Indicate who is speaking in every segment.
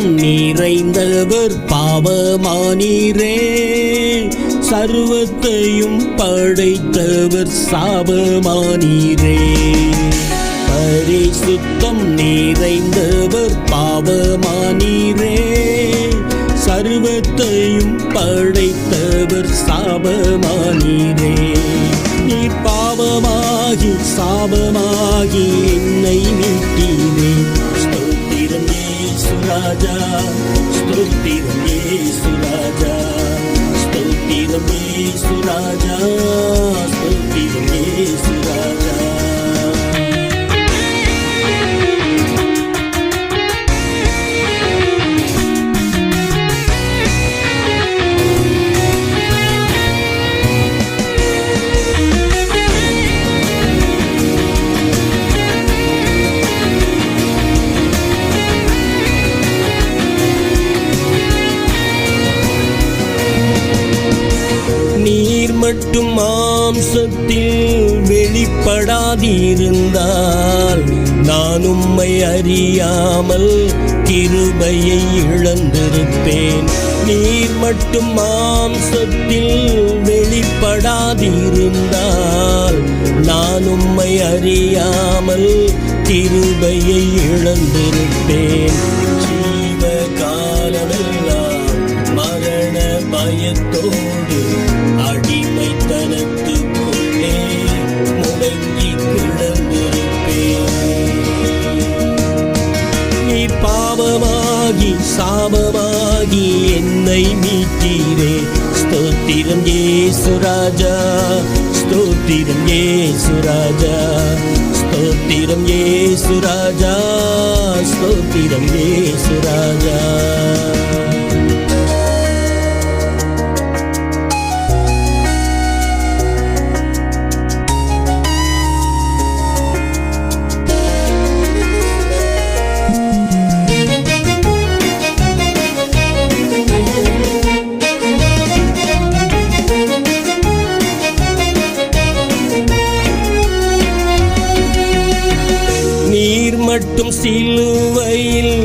Speaker 1: சுத்தம் நிறைந்தவர் பாவமானீரே, சர்வத்தையும் படைத்தவர் சாபமானீரே. பரிசுத்தம் நிறைந்தவர் பாவமானீரே, சர்வத்தையும் படைத்தவர் சாபமானீரே. நீர் பாவமாகி சாபமாகி என்னை மீட்டீரே. ஸ்தோத்திரம் இயேசு ராஜா, ஸ்தோத்திரம் இயேசு ராஜா, ஸ்தோத்திரம் இயேசு ராஜா, ஸ்தோத்திரம் இயேசு ராஜா. நீர் மட்டும் மாம்சத்தில் வெளிப்படாதிருந்தால் நான் உம்மை அறியாமல் கிருபையை இழந்திருப்பேன். நீர் மட்டும் மாம்சத்தில் வெளிப்படாதிருந்தால் நான் உம்மை அறியாமல் கிருபையை இழந்திருப்பேன். ஜீவ காலமெல்லாம் மரண பயத்தோடு அடிமைத்தனத்துக்குள்ளே முடங்கி கிடந்திருப்பேன். நீர் பாவமாகி சாபமாகி என்னை மீட்டீரே. ஸ்தோத்திரம் இயேசு ராஜா, ஸ்தோத்திரம் இயேசு ராஜா, ஸ்தோத்திரம் இயேசு ராஜா, ஸ்தோத்திரம் இயேசு ராஜா. நீர் மட்டும் சிலுவையில்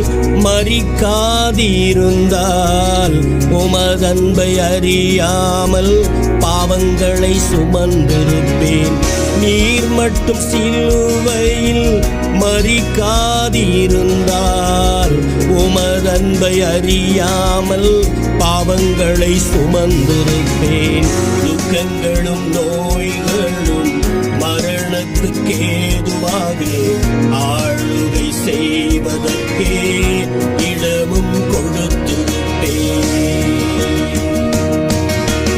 Speaker 1: மரிக்காதிருந்தால் உமதன்பை அறியாமல் பாவங்களை சுமந்திருப்பேன். நீர் மட்டும் சிலுவையில் மரிக்காதிருந்தால் உமதன்பை அறியாமல் பாவங்களை சுமந்திருப்பேன். துக்கங்களும் நோய்களும் மரணத்துக்கேதுவாக ஆளுகை செய்வதற்கே இடமும் கொடுத்திருப்பேன்.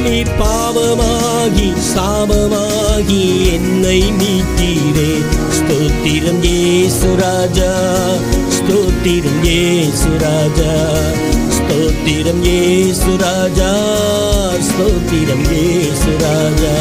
Speaker 1: நீர் பாவமாகி சாபமாகி என்னை மீட்டீரே. ஸ்தோத்திரம் இயேசு ராஜா, ஸ்தோத்திரம் இயேசு ராஜா, ஸ்தோத்திரம் இயேசு ராஜா, ஸ்தோத்திரம் இயேசு ராஜா.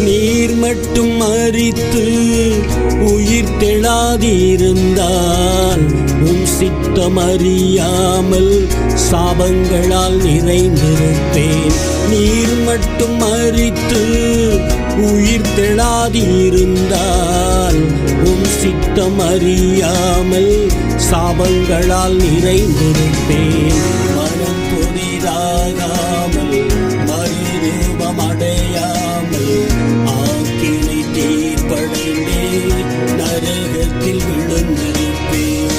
Speaker 1: நீர் மட்டும் மரித்து உயிர் தெழாதிருந்தால் உம் சித்தம் அறியாமல் சாபங்களால் நிறைந்திருப்பேன். நீர் மட்டும் மரித்து உயிர் தெழாதிருந்தால் உம் சித்தம் அறியாமல் சாபங்களால் நிறைந்திருப்பேன். மனம் புதிதாகாமல் மறுரூபம் அடையாமல் ஆக்கினை தீர்ப்படைந்தே நரகத்தில் விழுந்திருப்பேன்.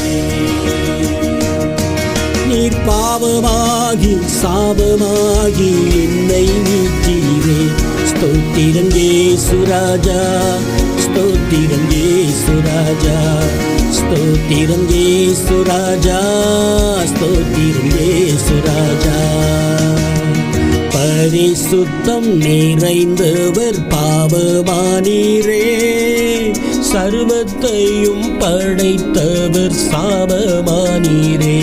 Speaker 1: நீர் பாவமாகி சாபமாகி என்னை மீட்டீரே. ஸ்தோத்திரம் இயேசு ராஜா, ஸ்தோத்திரம் இயேசு ராஜா, ஸ்தோத்திரம் இயேசு ராஜா, ஸ்தோத்திரம் இயேசு ராஜா. பரிசுத்தம் நிறைந்தவர் பாவமானீரே, சர்வத்தையும் படைத்தவர் சாபமானீரே.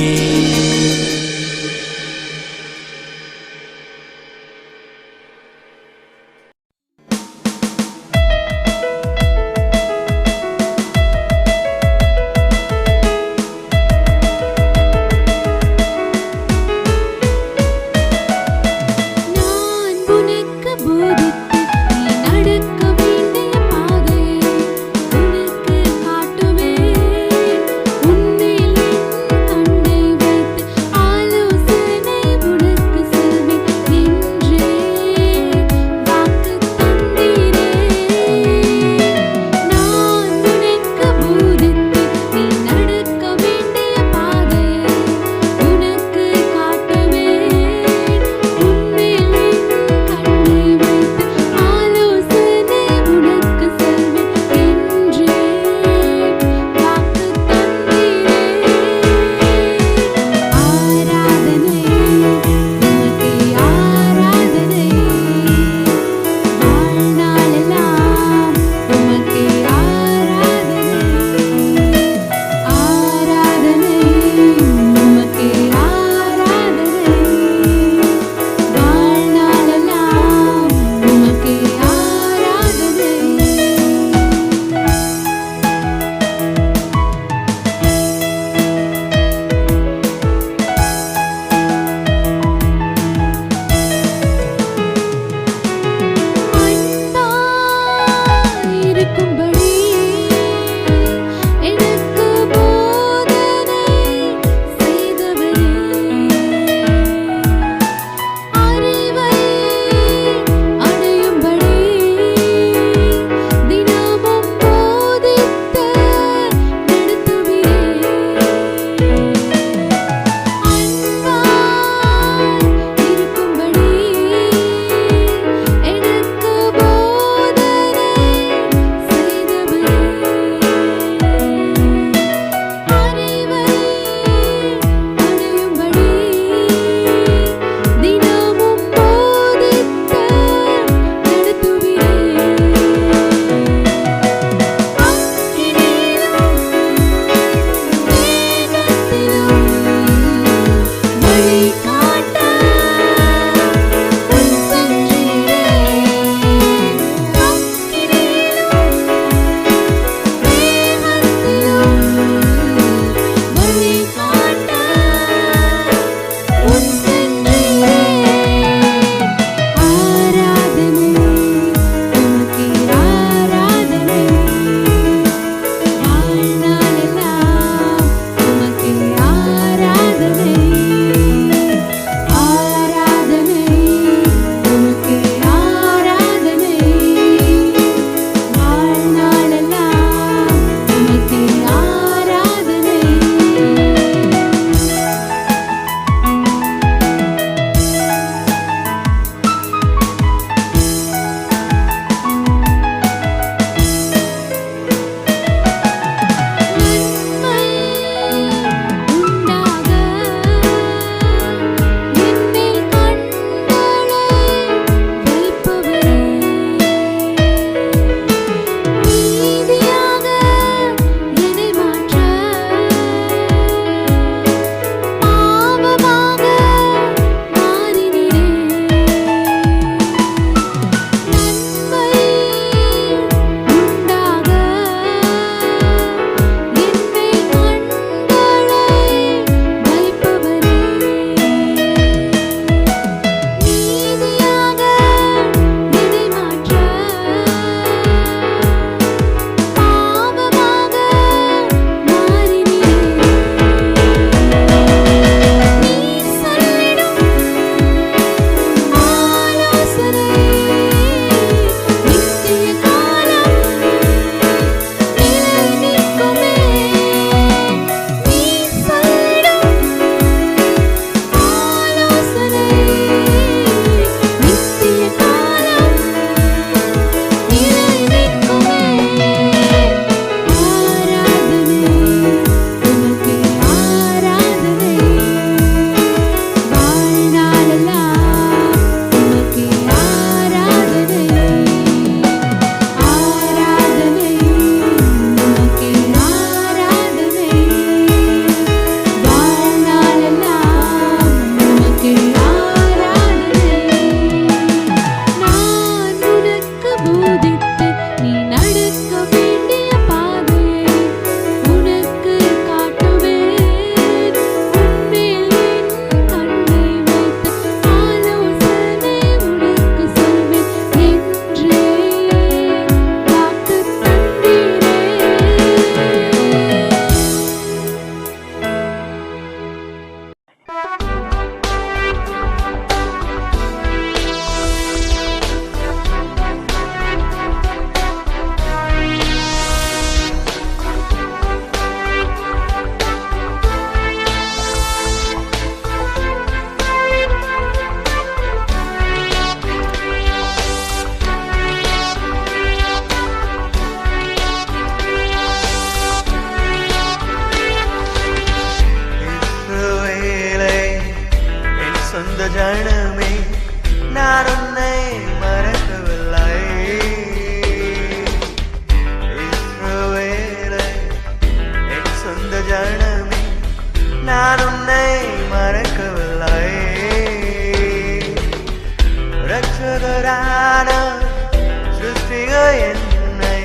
Speaker 2: என்னை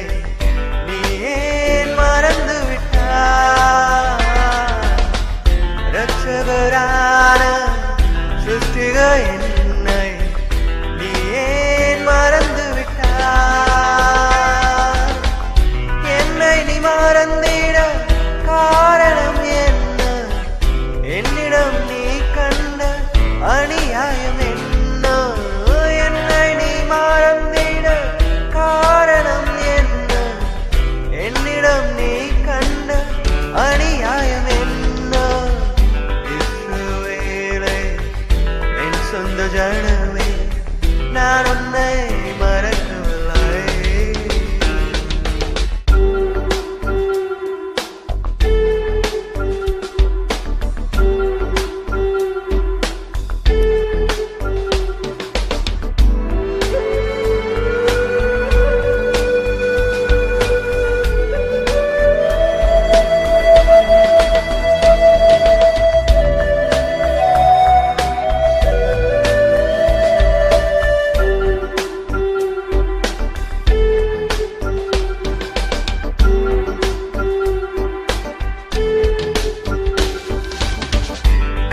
Speaker 2: நீ ஏன் மறந்து விட்டாய்? ரட்சகரான சிருஷ்டிக என்னை நீ ஏன் மறந்து விட்டாய்? என்னை நீ மறந்திட காரணம் என்ன? என்னிடம் நீ கண்ட அநியாயம் என்ன? என்னை நீ மறந்திட காரணம் என்ன? என்னிடம் நீ கண்ட அநியாயம் என்ன? இஸ்ரவேலே, என் சொந்த ஜனமே, நான் உன்னை மறக்கவில்லை.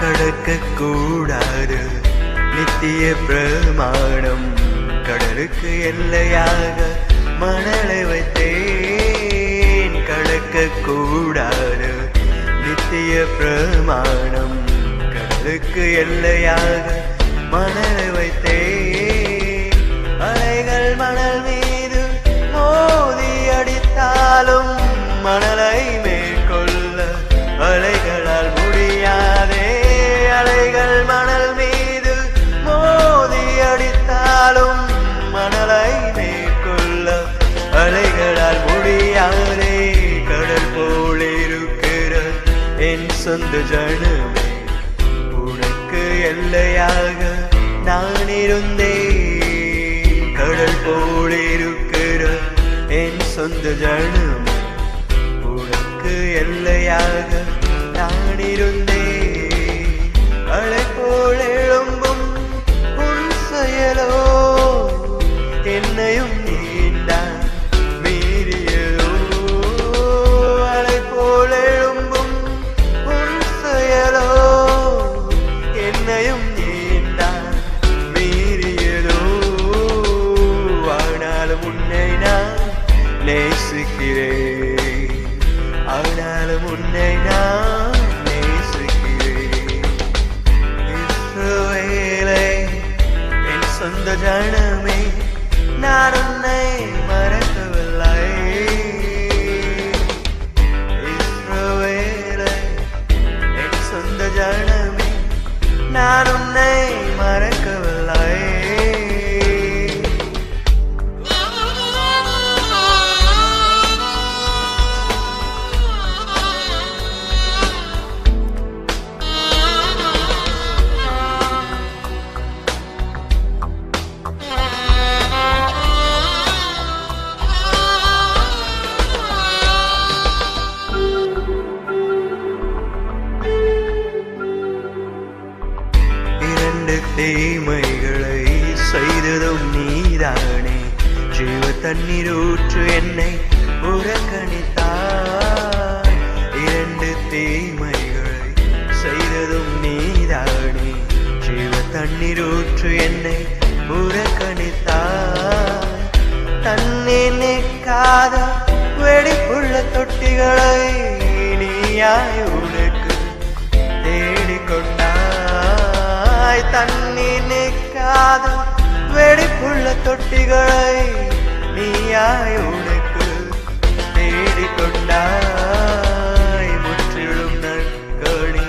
Speaker 2: கடக்கக்கூடாது நித்திய பிரமாணம், கடலுக்கு எல்லையாக மணலை வைத்தேன். கடக்கக்கூடாது நித்திய பிரமாணம், கடலுக்கு எல்லையாக மணலை வைத்தேன். அலைகள் மணல் மீது மோதி அடித்தாலும் மணலை மேற்கொள்ள அலைகளால் முடியாதே. அலைகள் மணல் மீது மோதி அடித்தாலும் மணலை மேற்கொள்ள அலைகளால் முடியாதே. கடல் போல் இருக்கிற என் சொந்த ஜனமே, உனக்கு எல்லையாக நான் இருந்தேன். கடல் போல் இருக்கிற என் சொந்த ஜனமே, உனக்கு எல்லையாக நான் இருந்தேன். அலை போல் எழும்பும் உன் செயலோ என்னையும் நீண்டான் மீறியதோ. அலை போல் எழும்பும் உன் செயலோ என்னையும் நீண்டான் மீறியதோ. ஆனாலும் உன்னை நான் நேசிக்கிறேன், ஆனாலும் உன்னை நான் நேசிக்கிறேன். இஸ்ரவேலே, என் சொந்த ஜனமே, நான் உன்னை மறக்கவில்லை. இஸ்ரவேலே, என் சொந்த ஜனமே, நான் உன்னை மறக்கவில்லை. தீமைகளை செய்ததும் நீதானே. ஜீவ தண்ணீர் ஊற்று என்னை புறக்கணித்தாய். இரண்டு தீமைகளை செய்ததும் நீதானே. ஜீவ தண்ணீர் ஊற்று என்னை புறக்கணித்தாய். தண்ணீர் நிற்காத வெடிப்புள்ள தொட்டிகளை நீயாய் உனக்கு தேடிக்கொண்டாய். தண்ணீர் நிற்காத வெடிப்புள்ள தொட்டிகளை நீயாய் உனக்கு தேடிக்கொண்டாய். முற்றிலும் நற்கனி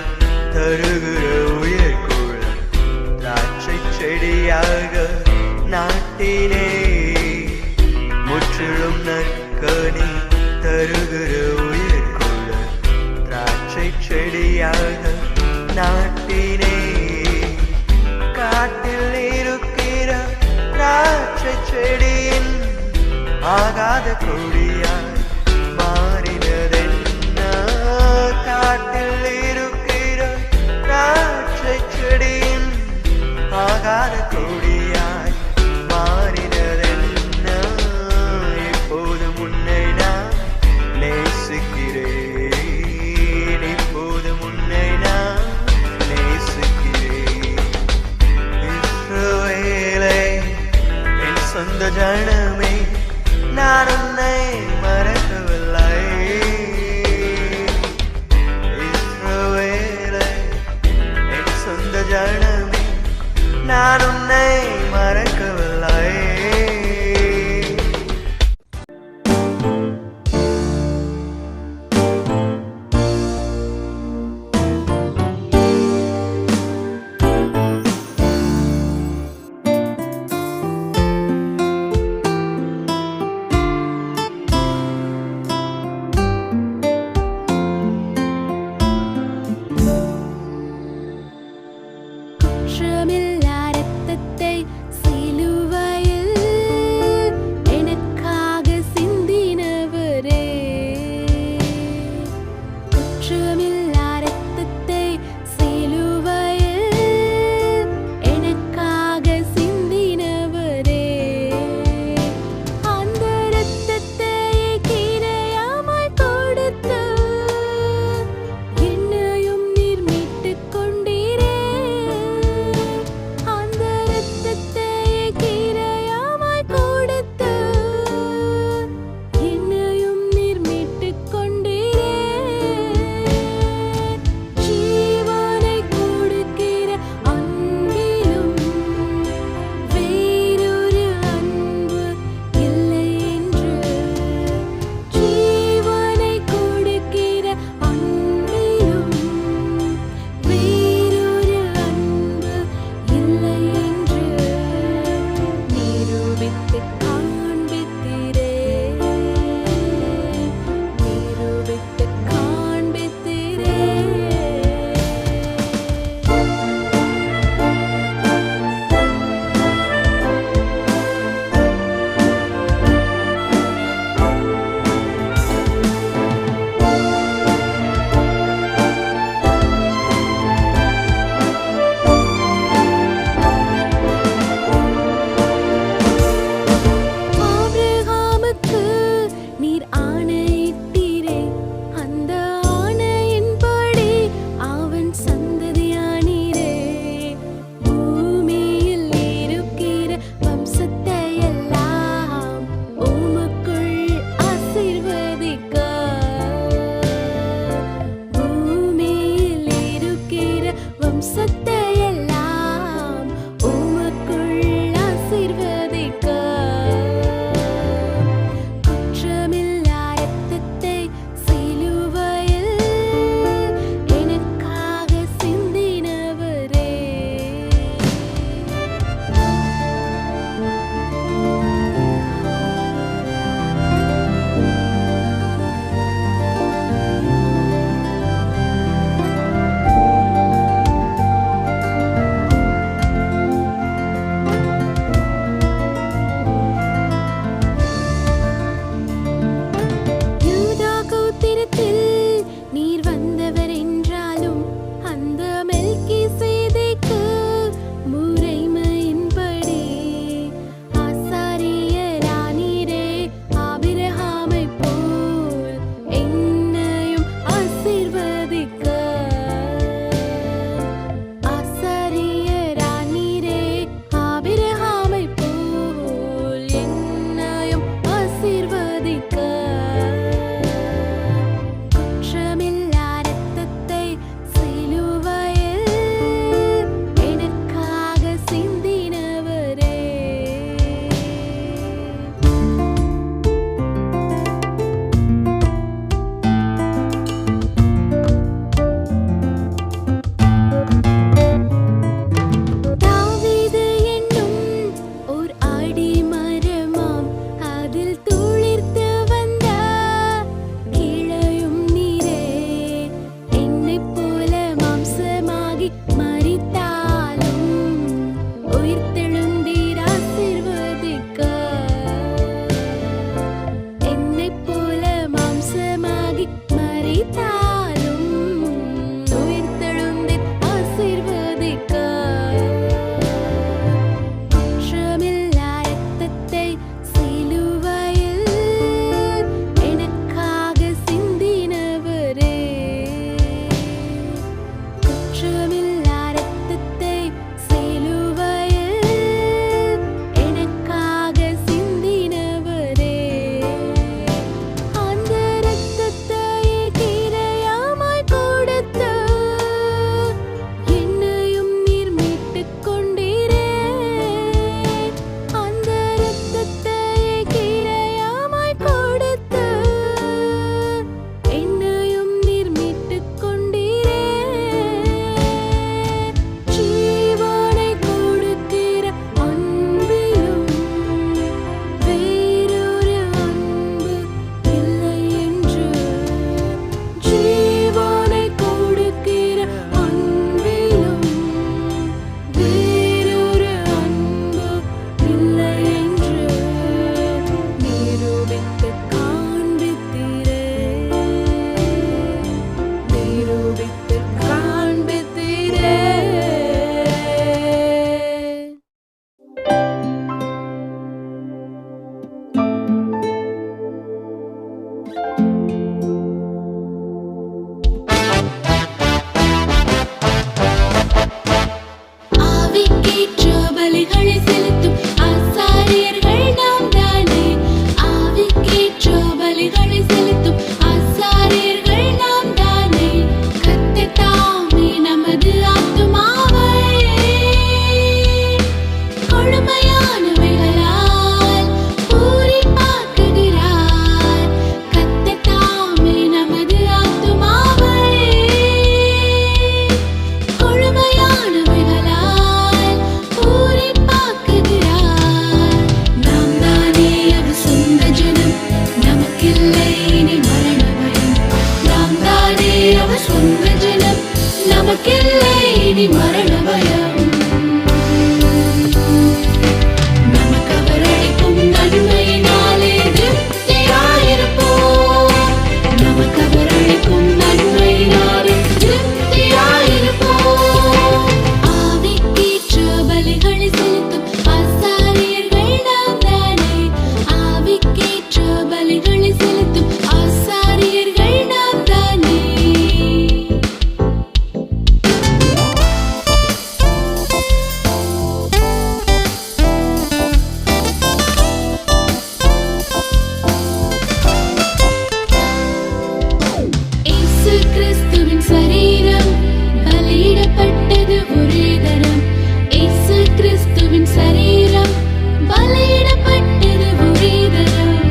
Speaker 2: தருகிற உயர்குளம் திராட்சை செடியாக நாட்டினே. முற்றிலும் நற்கனி தருகிற உயர்குளம் திராட்சை செடியாக நாட்டினே. காட்டில் இருக்கிற திராட்சை செடியின் ஆகாத கொடியாய் மாறினதென்ன? காட்டில் இருக்கிற திராட்சை செடியின் ஆகாத கொடியாய் மாறினதென்ன? நான் உன்னை மறக்கவில்லை.
Speaker 3: குற்றமில்லா இரத்தத்தை சிலுவையில் எனக்காக சிந்தினவரே. குற்றமில்லா இரத்தத்தை சிலுவையில் எனக்காக சிந்தினவரே. அந்த இரத்தத்தை கிரையாமாய் கொடுத்து என்னையும் நீர் மீட்டுக் கொண்டீரே. அந்த இரத்தத்தை கிரையாமாய் கொடுத்து என்னையும் நீர் மீட்டுக் கொண்டீரே. ஜீவனை கொடுக்கிற அன்பிலும் வேறொரு அன்பு இல்லை என்று. ஜீவனை கொடுக்கிற அன்பிலும் வேறொரு அன்பு இல்லை என்று நிரூபித்துக் காண்பித்தீரே. நிரூபித்துக் காண்பித்தீரே. ஆபிரகாமுக்கு நீர் ஆணையிட்டீரே. அந்த ஆணையின்படி அவன் சந்ததியானீரே. பூமியில் இருக்கிற வம்சத்தை எல்லாம் உமக்குள் ஆசீர்வதிக்க. பூமியில் இருக்கிற வம்சத்தை எல்லாம் உமக்குள் ஆசீர்வதிக்க. குற்றமில்லா இரத்தத்தை சிலுவையில் எனக்காக சிந்தினவரே. யூதா கோத்திரத்தில் நீர் வந்தவர் என்றாலும் அந்த மெல்கிசேதேக்கு முறைமையின்படி ஆசாரியரானீரே. ஆபிரகாமைப் போல் என்னையும் ஆசீர்வதிக்க. ஆசாரியரானீரே. ஆபிரகாமைப் போல் என்னையும் ஆசீர்வதிக்க. குற்றமில்லா இரத்தத்தை சிலுவையில் எனக்காக சிந்தினவரே. தாவீது என்னும் ஓர் அடிமரமாம் அதில் துளிர்த்து வந்த இனி மரண பயம். நமக்கு அவர் அளிக்கும் நன்மையினாலே திருப்தியாயிருப்போம். நமக்கு அவர் அளிக்கும் நன்மையினாலே திருப்தியாயிருப்போம். ஆவிக்கேற்ற பலிகளை செலுத்தும் ஆசாரியர்கள் நாம் தானே. ஆவிக்கேற்ற பலிகளை செலுத்தும் ஆசாரியர்கள் நாம் தானே. இயேசு கிறிஸ்துவின் சரீரம் பலியிடப்பட்டது ஒரே தரம். இயேசு கிறிஸ்துவின் சரீரம் பலியிடப்பட்டது ஒரே தரம்.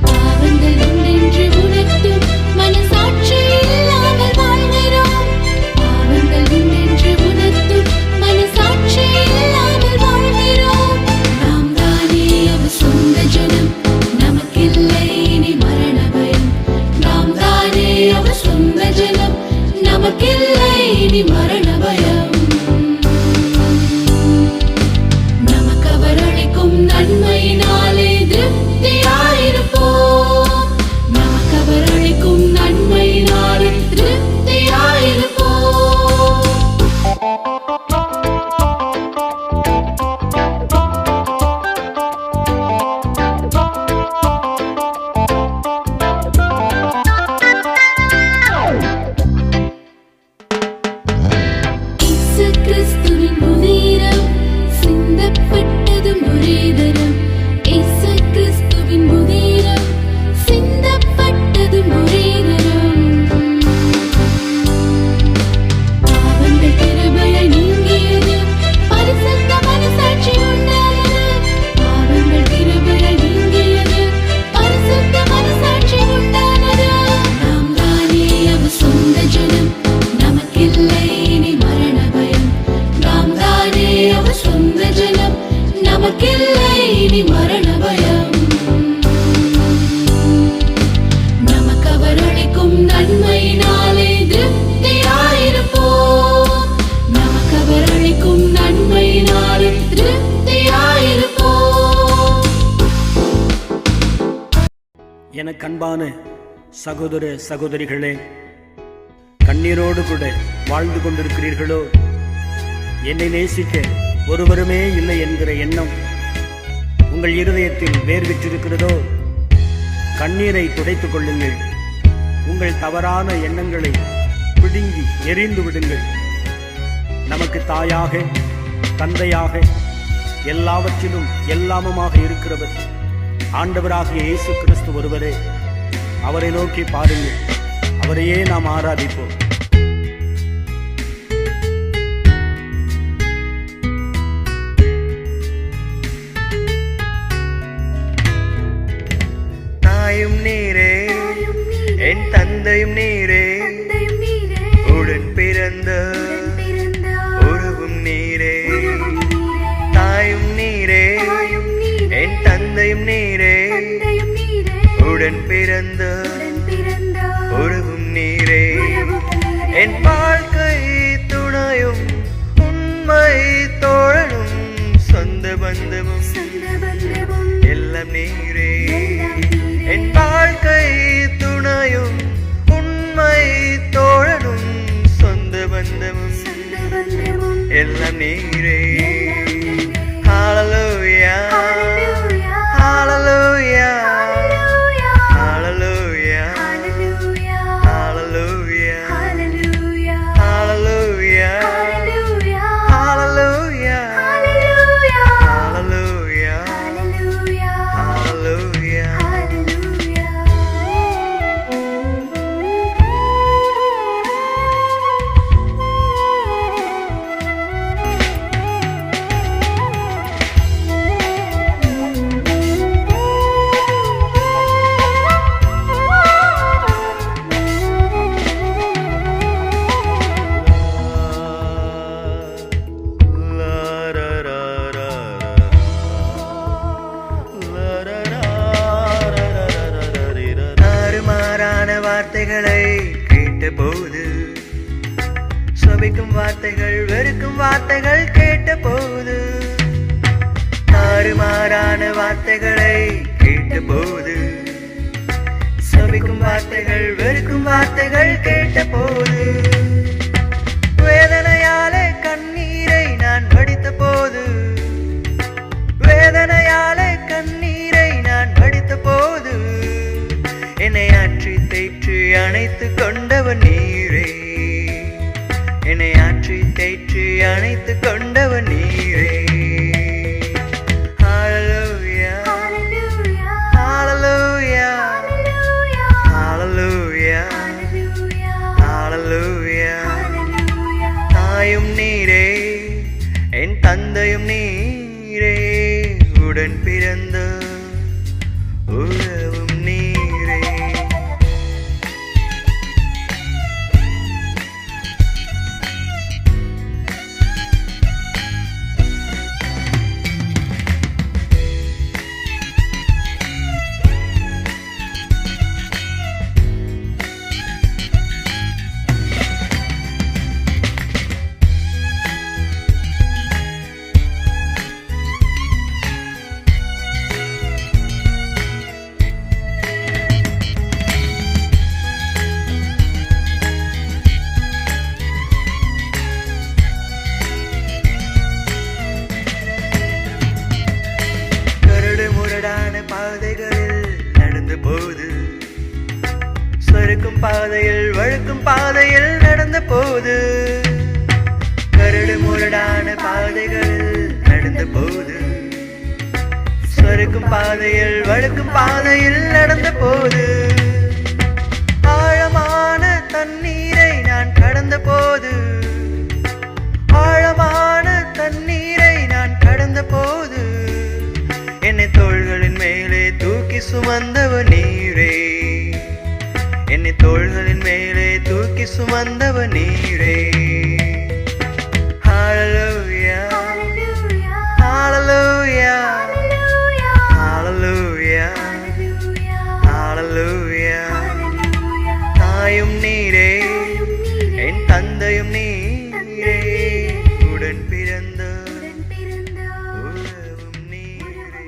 Speaker 3: பாவங்கள் உண்டென்று உணர்த்தும் மனசாட்சி இல்லாமல் வாழ்கிறோம். பாவங்கள் உண்டென்று உணர்த்தும் மனசாட்சி இல்லாமல் வாழ்கிறோம். நாம் தானே அவர் சொந்த ஜனம். நமக்கில்லை இனி மரண பயம். நாம் தானே அவர் சொந்த ஜனம். நமக்கில்லை இனி மரண பயம். நமக்கு அவர் அளிக்கும் நன்மையினாலே திருப்தியாயிருப்போம். நமக்கு அவர் அளிக்கும் நன்மையினாலே திருப்தியாயிருப்போம். இயேசு கிறிஸ்துவின் உதிரம் சிந்தப்பட்டதும் ஒரே தரம். இயேசு கிறிஸ்துவின் உதிரம் சிந்தப்பட்டதும் ஒரே தரம். பாவங்கள் கிருபையாய் நீங்கியது. பரிசுத்த மனசாட்சி உண்டானது. பாவங்கள் கிருபையாய் நீங்கியது. பரிசுத்த மனசாட்சி உண்டானது. நாம் தானே அவர் சொந்த ஜனம். நமக்கில்லை இனி மரண பயம். நாம் தானே அவர் சொந்த ஜனம். நமக்கில்லை இனி மரண பயம். நமக்கு அவர் அளிக்கும் நன்மையினாலே திருப்தியாயிருப்போம். நமக்கு அவர் அளிக்கும் நன்மையினாலே திருப்தியாயிருப்போம்.
Speaker 1: எனக்கு அன்பான சகோதர சகோதரிகளே, கண்ணீரோடு கூட வாழ்ந்து கொண்டிருக்கிறீர்களோ? என்னை நேசிக்க ஒருவருமே இல்லை என்கிற எண்ணம் உங்கள் இருதயத்தில் வேர்விற்றிருக்கிறதோ? கண்ணீரை துடைத்துக் கொள்ளுங்கள். உங்கள் தவறான எண்ணங்களை பிடுங்கி எறிந்து விடுங்கள். நமக்கு தாயாக, தந்தையாக, எல்லாவற்றிலும் எல்லாமுமாக இருக்கிறவர் ஆண்டவராகிய இயேசு கிறிஸ்து ஒருவரே. அவரை நோக்கி பாருங்கள். அவரையே நாம் ஆராதிப்போம்.
Speaker 2: தாயும் நீரே, என் தந்தையும் நீரே, உடன் பிறந்த உறவும் நீரே. தாயும் நீரே, என் தந்தையும் நீரே, உடன் பிறந்த உறவும் நீரே. என் வாழ்க்கை துணையும் உண்மை தோழனும் சொந்த பந்தமும் எல்லாம் நீரே. என் வாழ்க்கை துணையும் உண்மை தோழனும் சொந்த பந்தமும் எல்லாம் நீரே. ஹalleluya, ஹalleluya, ஹalleluya, ஹalleluya, ஹalleluya, ஹalleluya, ஹalleluya, ஹalleluya. வார்த்தைகளை கேட்டபோது சபிக்கும் வார்த்தைகள் வெறுக்கும் வார்த்தைகள் கேட்ட போது தாறுமாறான வார்த்தைகளை கேட்ட போது சபிக்கும் வார்த்தைகள் வெறுக்கும் வார்த்தைகள் கேட்ட போது வேதனையாலே கண்ணீரை நான் வடித்த போது வேதனையாலே கண்ணீரை நான் வடித்த போது என்னை ஆற்றி தேற்றி அணைத்து கொண்டவன் நீரே என்னை ஆற்றி தேற்றி அணைத்து கொண்டவன் நீரே Hallelujah Hallelujah Hallelujah Hallelujah தாயும் நீரே என் தந்தையும் நீரே உடன் பிறந்த உறவும் நீரே பாதைகளில் நடந்த போது சறுக்கும் பாதையில் வழுக்கும் பாதையில் நடந்த போது கரடு முரடான பாதைகளில் நடந்த போது சறுக்கும் பாதையில் வழுக்கும் பாதையில் நடந்த போது ஆழமான தண்ணீரை நான் கடந்த போது ஆழமான தண்ணீரை நான் கடந்த போது என்னை தோள்களின் மேலே தூக்கி சுமந்தவ நீரே என்னை தோள்களின் மேலே தூக்கி சுமந்தவ நீரே Hallelujah Hallelujah Hallelujah Hallelujah தாயும் நீரே என் தந்தையும் நீரே உடன் பிறந்த உறவும் நீரே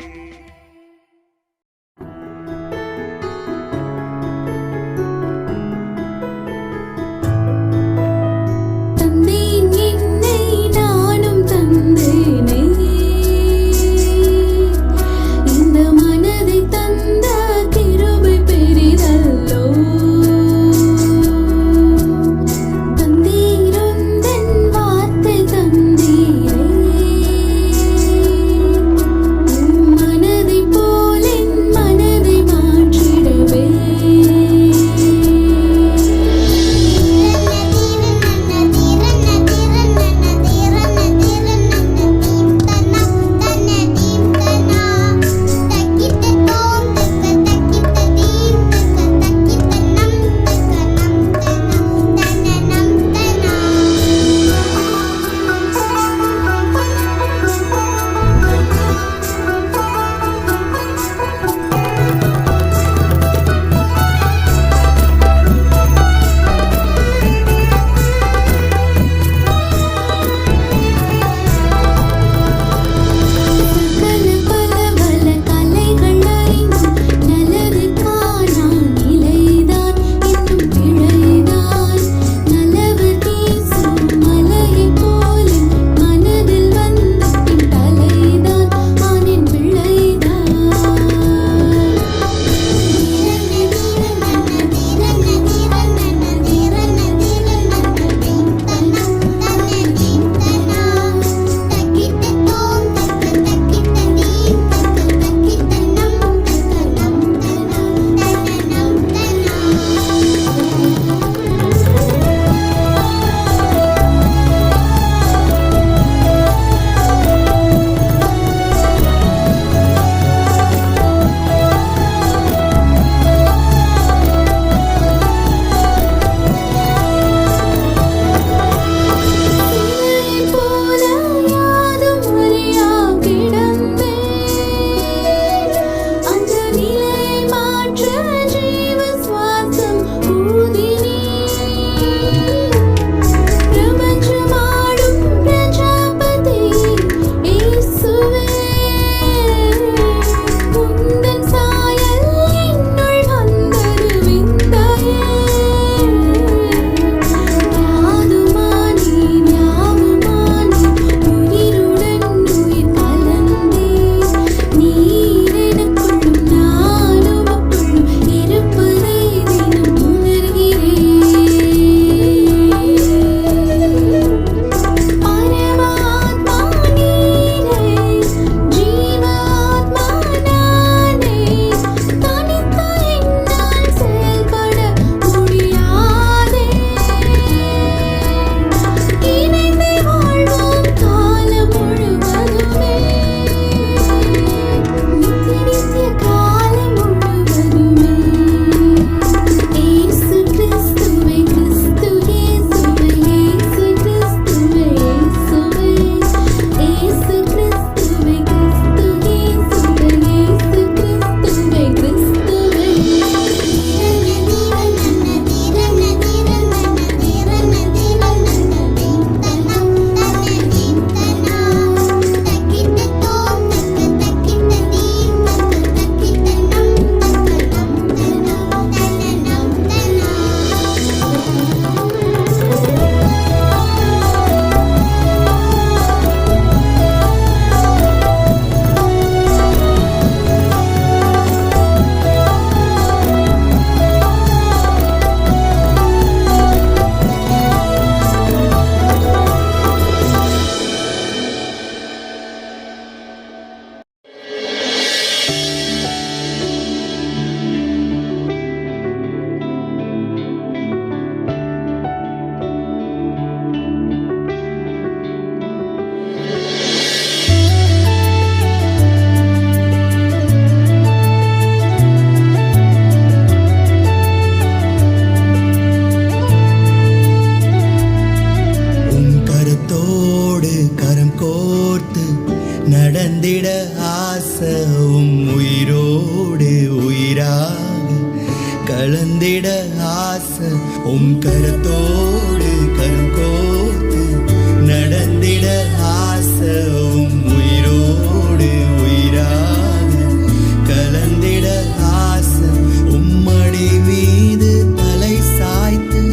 Speaker 4: கலந்திட ஆசை உம் கரத்தோடு கரம் கோர்த்து நடந்திட ஆசை உம் உயிரோடு உயிராக கலந்திட ஆசை உம்மடி மீது தலை சாய்த்து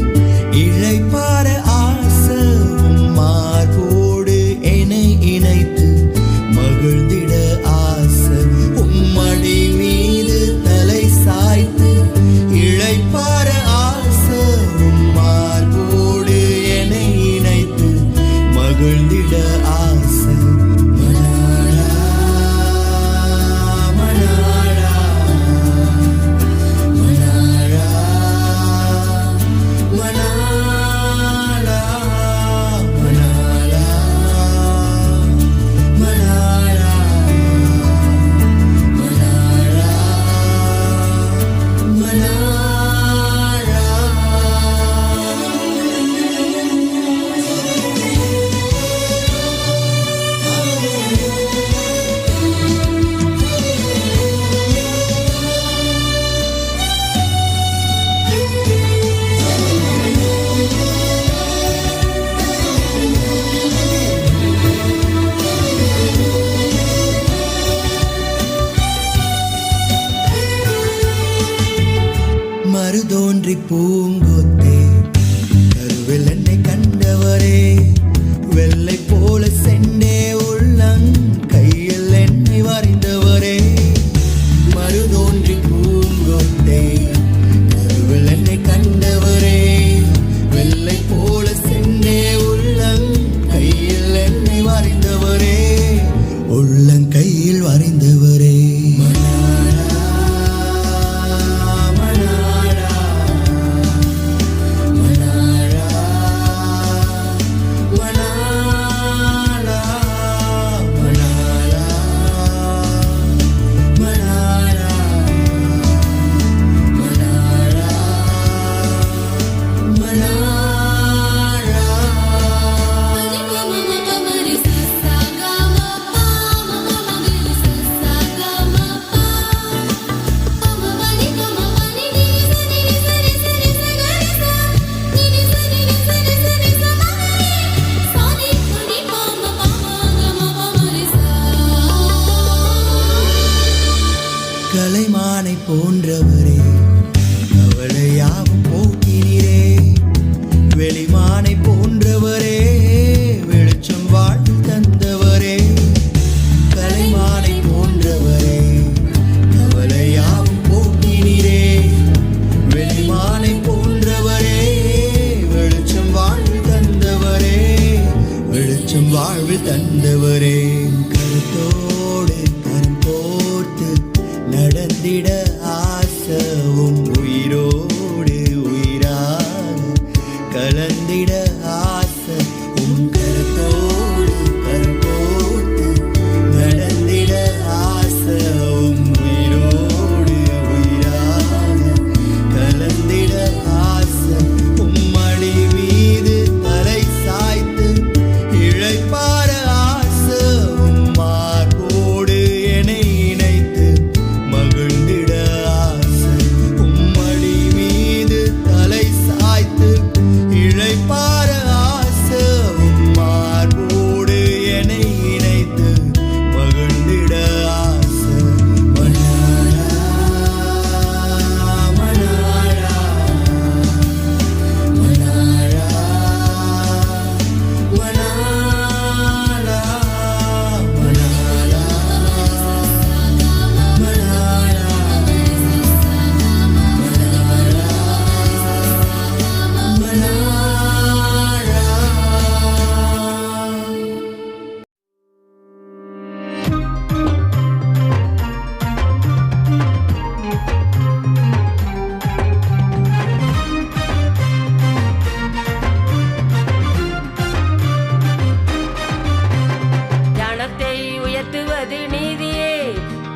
Speaker 4: இழைப்பார ஆசை உம் மார்போடு என்னை இணைத்து மகிழ்ந்திட ஆசை உம்மடி மீது தலை சாய்த்து இழைப்பார ஆசை உம் மார்போடு என்னை இணைத்து மகிழ்ந்திட ஆசை மனாடா மனாடா மனாடா மனாடா மனாடா மனாடா மறுதோன்றி பூங்கொத்தே கருவில் என்னை கண்டவரே வெள்ளை போல செண்டே உள்ளங் கையில் என்னை வரைந்தவரே மறுதோன்றி பூங்கொத்தே கருவில் என்னை கண்டவரே வெள்ளை போல செண்டே உள்ளங் கையில் என்னை வரைந்தவரே உள்ளங்கையில் வரைந்தவரே கலைமானை போன்றவரே கவலையாவும் போக்கினீரே வெளிமானை போன்றவரே வெளிச்சம் வாழ்வு தந்தவரே கலைமானை போன்றவரே கவலையாவும் போக்கினீரே வெளிமானை போன்றவரே வெளிச்சம் வாழ்வு தந்தவரே வெளிச்சம் வாழ்வு தந்தவரே கருத்தோடு கரம் கோர்த்து நடந்திட ஆசவும் உயிரோடு உயிராக கலந்திட ஆசை உம் கரத்தோடு கரம் கோர்த்து நடந்திட ஆசவும் உயிரோடு உயிராக கலந்திட ஆசை உம்மடி மீது தலை சாய்த்து இழைப்பார ஆசை உம் மார்போடு என்னை இணைத்து மகிழ்ந்திட ஆசை உம்மடி மீது தலை சாய்த்து இழைப்பார ஆசை உம் மார்போடு என்னை இணைத்து மகிழ்ந்திட ஆசை மனாடா மனாடா மனாடா மனாடா
Speaker 5: ஜனத்தை உயர்த்துவது நீதியே,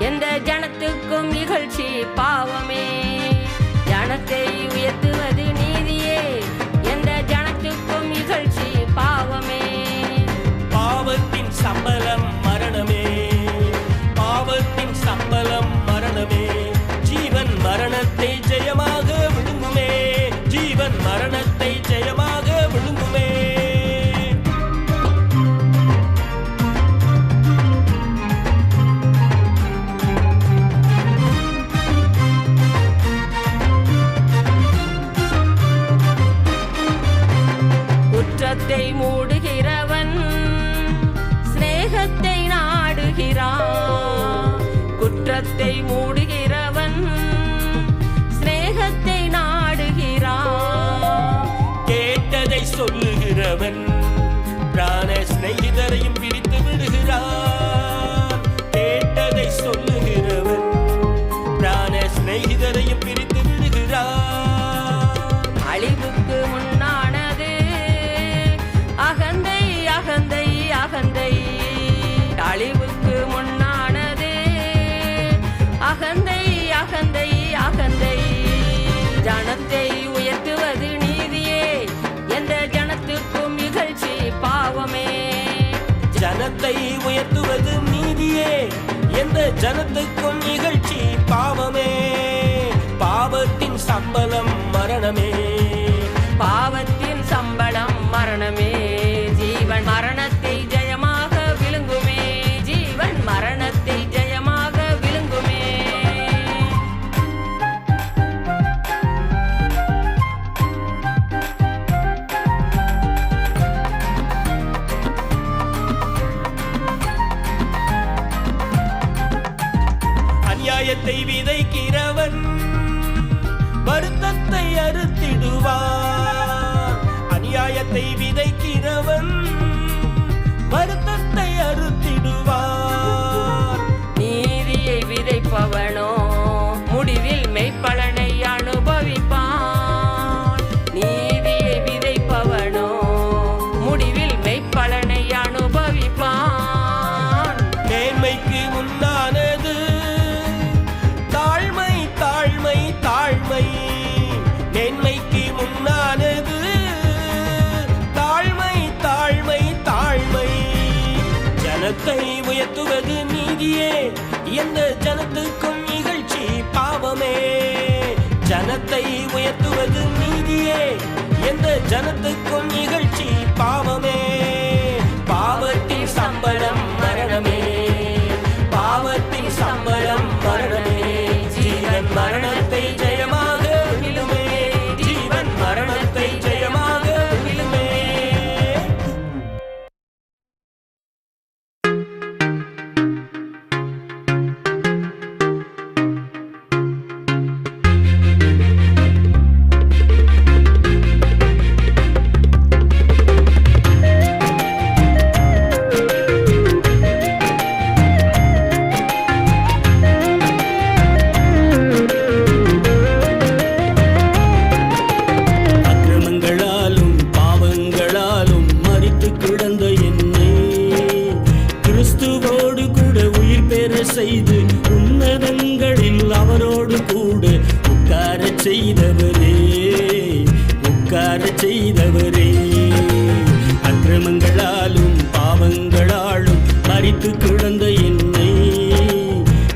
Speaker 5: எந்த ஜனத்துக்கும் இகழ்ச்சி பாவமே. ஜனத்தை உயர்த்துவது நீதியே, எந்த ஜனத்துக்கும் இகழ்ச்சி பாவமே.
Speaker 1: பாவத்தின் சம்பளம் மரணமே, பாவத்தின் சம்பளம் மரணமே. ஜீவன் மரணத்தை ஜெயமாக சொல்லுகிறவன் பிராண சிநேகிதரையும் பிரித்து விடுகிறான். கேட்டதை சொல்லுகிறவன் பிராண சிநேகிதரையும் பிரித்து விடுகிறான்.
Speaker 5: அழிவுக்கு முன்னானது அகந்தை அகந்தை அகந்தை. அழிவுக்கு முன்னானது அகந்தை அகந்தை அகந்தை. ஜனத்தை உயர்த்துவது நீதியே, எந்த ஜனத்துக்கும் இகழ்ச்சி பாவமே.
Speaker 1: ஜனத்தை உயர்த்துவது நீதியே, எந்த ஜனத்துக்கும் இகழ்ச்சி பாவமே. பாவத்தின் சம்பளம் மரணமே,
Speaker 5: பாவத்தின் சம்பளம் மரணமே. ஜீவன் மரணத்தை ஜெயமாக விழுங்குமே, ஜீவன் மரணத்தை ஜெயமாக விழுங்குமே.
Speaker 1: அநியாயத்தை விதைக்கிறவன் வருத்தத்தை அறுத்திடுவான். அநியாயத்தை விதைக்கிறவன் வருத்தத்தை அறுத்திடுவான்.
Speaker 5: நீதியை விதைப்பவனோ முடிவில் மெய்ப்பலனை அனுபவிப்பான். நீதியை விதைப்பவனோ முடிவில் மெய்ப்பலனை அனுபவிப்பான்.
Speaker 1: மேன்மைக்கு முன்னானது தாழ்மை தாழ்மை தாழ்மை. மேன்மைக்கு முன்னானது தாழ்மை தாழ்மை தாழ்மை. ஜனத்தை உயர்த்துவது நீதியே, எந்த ஜனத்துக்கும் இகழ்ச்சி பாவமே. ஜனத்தை உயர்த்துவது நீதியே, எந்த ஜனத்துக்கும் இகழ்ச்சி பாவமே. பாவத்தின் சம்பளம் மரணமே, பாவத்தின் சம்பளம் மரணமே. ஜீவன் மரணத்தை ஜெயமாக விழுமே, ஜீவன் மரணத்தை ஜெயமாக விழுமே. அக்கிரமங்களாலும் பாவங்களாலும் மரித்து கிடந்த என்னை கிறிஸ்துவோடு கூட உயிர் பெற செய்து உன்னதங்களில் அவரோடு கூட உட்காரச் செய்தவரே, உட்காரச் செய்தவரே. அக்கிரமங்களாலும் பாவங்களாலும் மரித்து கிடந்த என்னை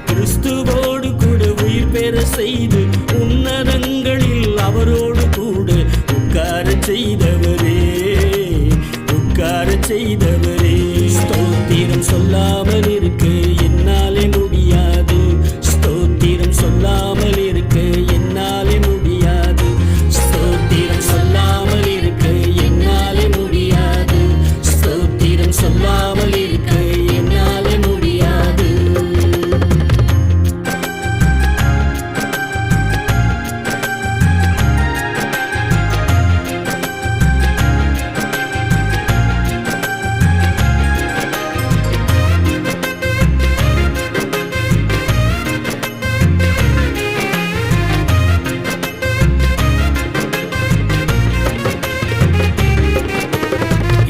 Speaker 1: கிறிஸ்துவோடு கூட உயிர் பெற செய்து உன்னதங்களில் அவரோடு கூட உட்காரச் செய்தவரே, உட்காரச் செய்தவரே. ஸ்தோத்திரம் சொல்லாமல் இருக்க என்னாலே முடியாது, ஸ்தோத்திரம் சொல்லாமல் இருக்க என்னாலே முடியாது, ஸ்தோத்திரம் சொல்லாமல் இருக்க என்னாலே முடியாது, ஸ்தோத்திரம் சொல்லாமல் இருக்க என்னாலே முடியாது.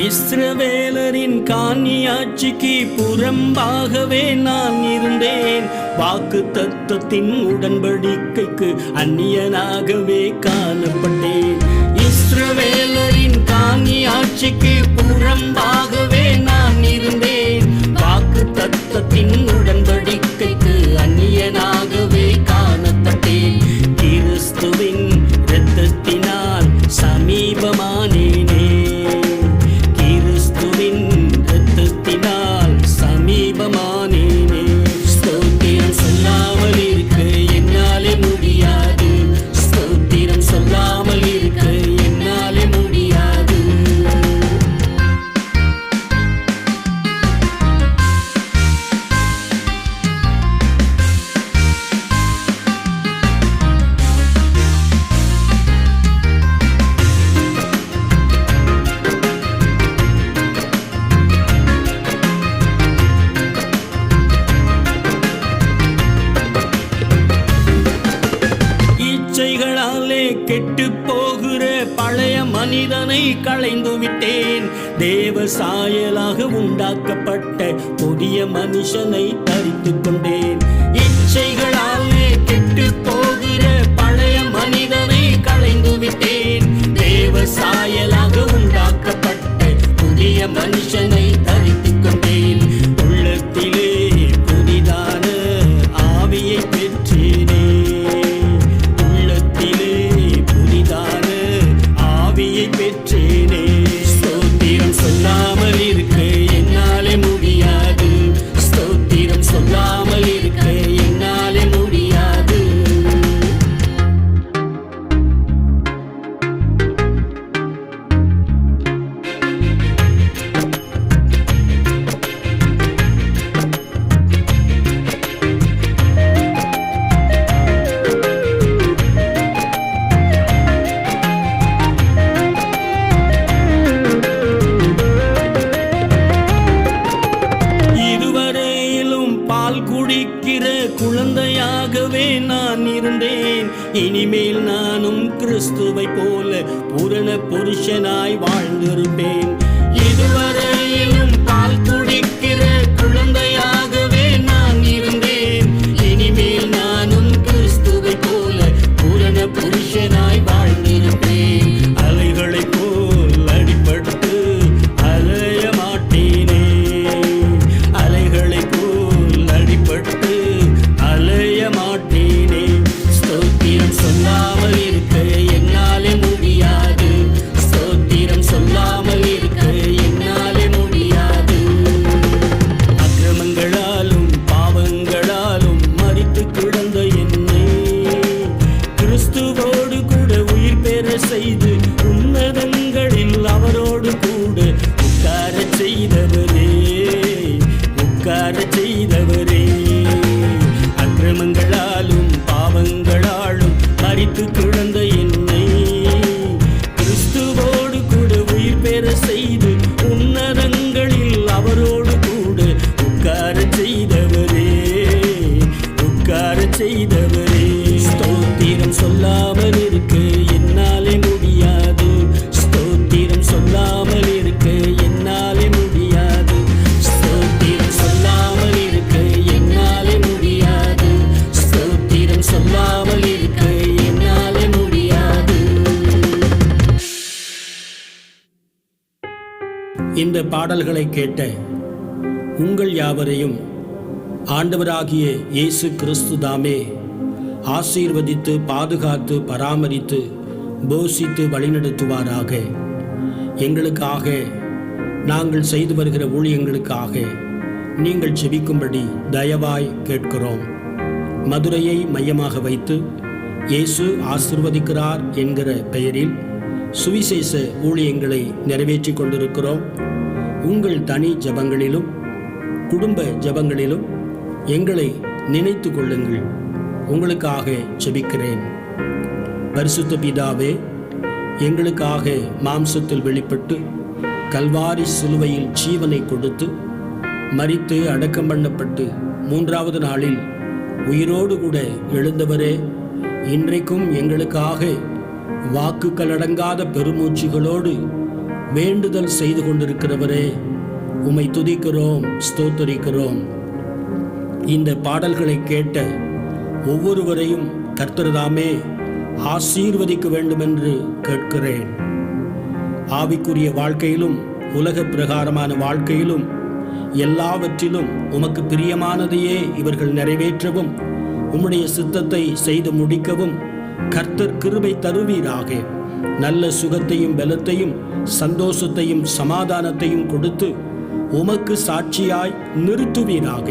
Speaker 1: இஸ்ரவேலரின் காணியாட்சிக்கு புறம்பாகவே நான் இருந்தேன். வாக்கு தத்தத்தின் உடன்படிக்கைக்கு அந்நியனாகவே காணப்பட்டேன். இஸ்ரவேலரின் காணியாட்சிக்கு புறம்பாகவே நான் இருந்தேன். வாக்கு தத்தத்தின் உடன்படிக்கைக்கு அந்நியனாகவே காணப்பட்டேன். கிறிஸ்துவின் இரத்தத்தினால் சமீபமானேனே, கிறிஸ்துவின் இரத்தத்தினால் சமீபமானேனே. ஸ்தோத்திரம் சொல்லாமல் இருக்க என்னாலே முடியாது, ஸ்தோத்திரம் சொல்லாமல் இருக்க என்னாலே முடியாது. கெட்டு போகிற பழைய மனிதனை களைந்து விட்டேன். தேவ சாயலாக உண்டாக்கப்பட்ட புதிய மனுஷனை தரித்துக் கொண்டேன். இச்சைகளாலே கெட்டு போகிற பழைய மனிதனை களைந்து விட்டேன். தேவ சாயலாக உண்டாக்கப்பட்ட புதிய மனுஷனை தரித்துக் கொண்டேன். உள்ளத்திலே புதிதான ஆவியை பெற்றேனே. உள்ளத்திலே புதிதான ஆவியை பெற்றேனே. ஸ்தோத்திரம் சொல்லாமல் இருக்க என்னாலே முடியாது. ஸ்தோத்திரம் சொல்லாமல் இருக்க என்னாலே முடியாது. இதுவரையிலும் பால் குடிக்கிற குழந்தையாகவே நான் இருந்தேன். இனிமேல் நானும் கிறிஸ்துவை போல பூரண புருஷனாய் வாழ்ந்திருப்பேன். இதுவரையிலும் பால் குடிக்கிற குழந்தையாகவே நான் இருந்தேன். இனிமேல் நானும் கிறிஸ்துவை போல பூரண புருஷனாய் வாழ்ந்திருப்பேன். அலைகளைப் போல் அடிபட்டு அலைய மாட்டேனே. அலைகளைப் போல் அடிபட்டு அலைய மாட்டேனே. ஸ்தோத்திரம் சொல்லாமல் இருக்க என்னாலே முடியாது. ஸ்தோத்திரம் சொல்லாமல் இருக்க என்னாலே முடியாது. அக்கிரமங்களாலும் பாவங்களாலும் மரித்து கிடந்த என்னை கிறிஸ்துவோடு கூட உயிர் பெற செய்து உன்னதங்களில் அவரோடு கூட உட்காரச் செய்தவரே. உட்காரச் செய்தவரே. அக்கிரமங்களாலும் பாவங்களாலும் மரித்து கிடந்த என்னை கிறிஸ்துவோடு கூட உயிர் பெற செய்து உன்னதங்களில் அவரோடு கூட உட்காரச் செய்தவரே. உட்காரச் செய்தவரே. ஸ்தோத்திரம் சொல்லாமல் இருக்க என்னாலே முடியாது. ஸ்தோத்திரம் சொல்லாமல் இருக்க என்னாலே முடியாது. ஸ்தோத்திரம் சொல்லாமல் இருக்க என்னாலே முடியாது. ஸ்தோத்திரம் சொல்லாமல் இருக்க என்னாலே முடியாது. இந்த பாடல்களை கேட்ட உங்கள் யாவரையும் ஆண்டவராகிய இயேசு கிறிஸ்து தாமே ஆசீர்வதித்து பாதுகாத்து பராமரித்து போஷித்து வழிநடத்துவாராக. எங்களுக்காக நாங்கள் செய்து வருகிற ஊழியங்களுக்காக நீங்கள் ஜெபிக்கும்படி தயவாய் கேட்கிறோம். மதுரையை மையமாக வைத்து இயேசு ஆசீர்வதிக்கிறார் என்கிற பெயரில் சுவிசேஷ ஊழியங்களை நிறைவேற்றி கொண்டிருக்கிறோம். உங்கள் தனி ஜெபங்களிலும் குடும்ப ஜெபங்களிலும் எங்களை நினைத்து கொள்ளுங்கள். உங்களுக்காக ஜெபிக்கிறேன். பரிசுத்த பிதாவே, எங்களுக்காக மாம்சத்தில் வெளிப்பட்டு கல்வாரி சிலுவையில் ஜீவனை கொடுத்து மரித்து அடக்கம் பண்ணப்பட்டு 3வது நாளில் உயிரோடு கூட எழுந்தவரே, இன்றைக்கும் எங்களுக்காக வாக்குகளடங்காத பெருமூச்சுகளோடு வேண்டுதல் செய்து கொண்டிருக்கிறவரே, உம்மை துதிக்கிறோம், ஸ்தோத்தரிக்கிறோம். இந்த பாடல்களை கேட்ட ஒவ்வொருவரையும் கர்த்தர்தாமே ஆசீர்வதிக்க வேண்டுமென்று கேட்கிறேன். ஆவிக்குரிய வாழ்க்கையிலும் உலக பிரகாரமான வாழ்க்கையிலும் எல்லாவற்றிலும் உமக்கு பிரியமானதையே இவர்கள் நிறைவேற்றவும் உம்முடைய சித்தத்தை செய்து முடிக்கவும் கர்த்தர் கிருபை தருவீராக. நல்ல சுகத்தையும் பலத்தையும் சந்தோஷத்தையும் சமாதானத்தையும் கொடுத்து உமக்கு சாட்சியாய் நிறுத்துவீராக.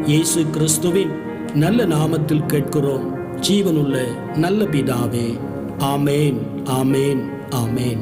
Speaker 1: இயேசு கிறிஸ்துவின் நல்ல நாமத்தில் கேட்கிறோம் ஜீவனுள்ள நல்ல பிதாவே. ஆமேன், ஆமேன், ஆமேன்.